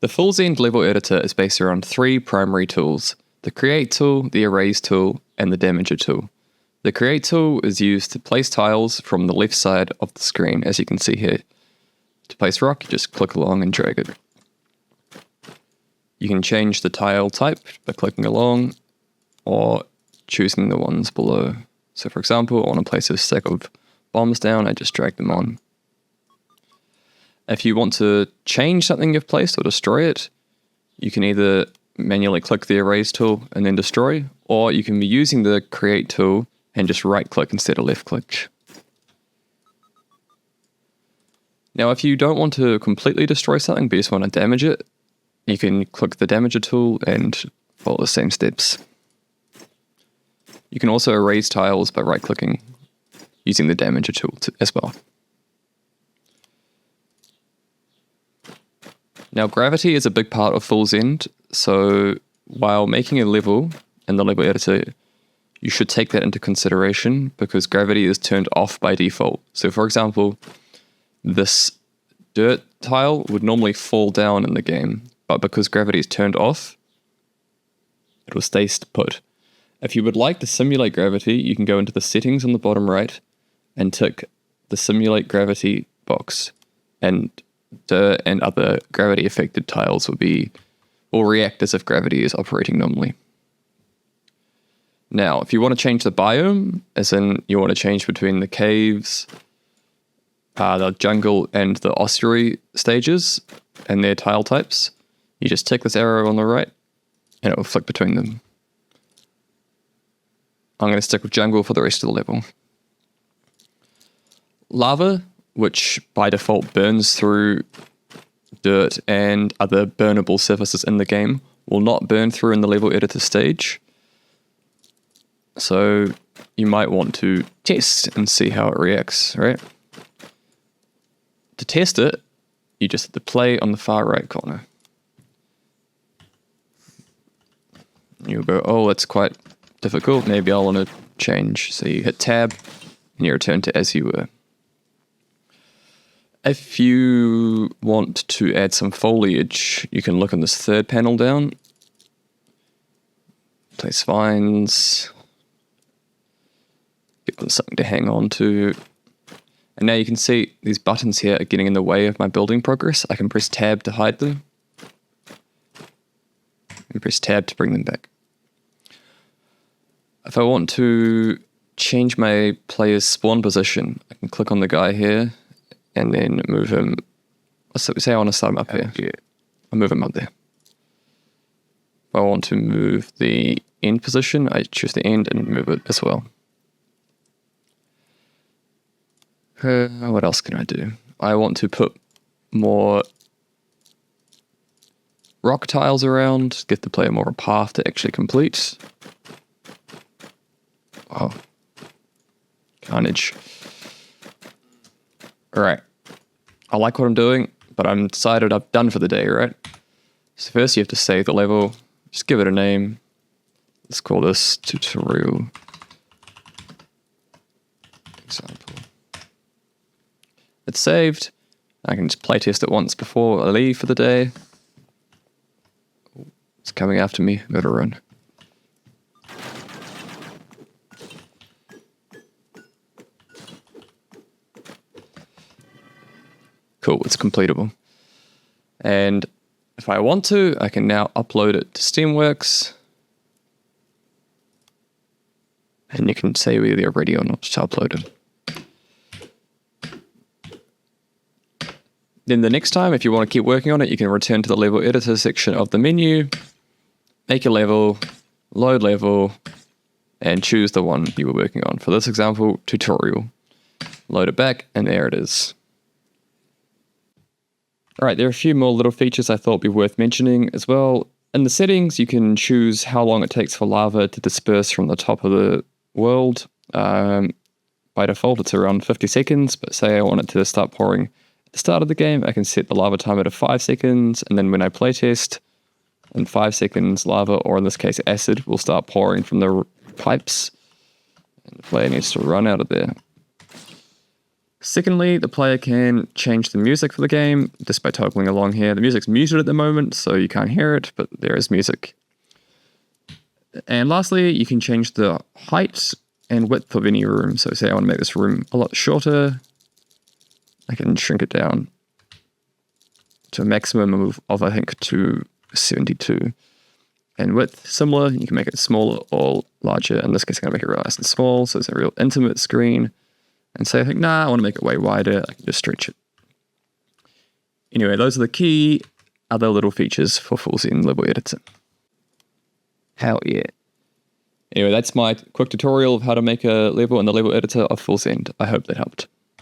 The Fool's End level editor is based around 3 primary tools: the Create tool, the Erase tool, and the Damager tool. The Create tool is used to place tiles from the left side of the screen, as you can see here. To place rock, you just click along and drag it. You can change the tile type by clicking along or choosing the ones below. So for example, I want to place a stack of bombs down, I just drag them on. If you want to change something you've placed or destroy it, you can either manually click the Erase tool and then destroy, or you can be using the Create tool and just right click instead of left click. Now if you don't want to completely destroy something but just want to damage it, you can click the Damager tool and follow the same steps. You can also erase tiles by right clicking using the Damager tool as well. Now gravity is a big part of Fool's End, so while making a level in the level editor, you should take that into consideration because gravity is turned off by default. So for example, this dirt tile would normally fall down in the game, but because gravity is turned off, it will stay put. If you would like to simulate gravity, you can go into the settings on the bottom right and tick the simulate gravity box, and dirt and other gravity affected tiles will react as if gravity is operating normally. Now, if you want to change the biome, as in you want to change between the caves, the jungle and the ossuary stages and their tile types, you just tick this arrow on the right and it will flick between them. I'm going to stick with jungle for the rest of the level. Lava, which by default burns through dirt and other burnable surfaces in the game, will not burn through in the level editor stage. So you might want to test and see how it reacts, right? To test it, you just hit the play on the far right corner. You'll go, oh, that's quite difficult, maybe I want to change. So you hit tab and you return to as you were. If you want to add some foliage, you can look in this third panel down. Place vines. Give them something to hang on to. And now you can see these buttons here are getting in the way of my building progress. I can press tab to hide them. And press tab to bring them back. If I want to change my player's spawn position, I can click on the guy here and then move him. Let's say I want to start him up here. Yeah. I'll move him up there. If I want to move the end position, I choose the end and move it as well. What else can I do? I want to put more rock tiles around, give the player more of a path to actually complete. Oh, carnage. Alright, I like what I'm doing, but I'm decided I'm done for the day, right? So first you have to save the level, just give it a name. Let's call this tutorial example. It's saved. I can just playtest it once before I leave for the day. It's coming after me, I'm gonna run. Cool, it's completable. And if I want to, I can now upload it to Steamworks. And you can say whether you're ready or not to upload it. Then the next time, if you want to keep working on it, you can return to the level editor section of the menu, make a level, load level, and choose the one you were working on. For this example, tutorial. Load it back, and there it is. Alright, there are a few more little features I thought would be worth mentioning as well. In the settings, you can choose how long it takes for lava to disperse from the top of the world. By default, it's around 50 seconds, but say I want it to start pouring at the start of the game, I can set the lava timer to 5 seconds, and then when I playtest, in 5 seconds, lava, or in this case acid, will start pouring from the pipes, and the player needs to run out of there. Secondly, the player can change the music for the game just by toggling along here. The music's muted at the moment, so you can't hear it, but there is music. And lastly, you can change the height and width of any room. So say I want to make this room a lot shorter. I can shrink it down to a maximum of I think, 272. And width, similar. You can make it smaller or larger. In this case, I'm going to make it real nice and small, so it's a real intimate screen. And say, I think, nah, I want to make it way wider. I can just stretch it. Anyway, those are the key other little features for full scene level editor. Hell yeah. Anyway, that's my quick tutorial of how to make a level in the level editor of Full Send. I hope that helped.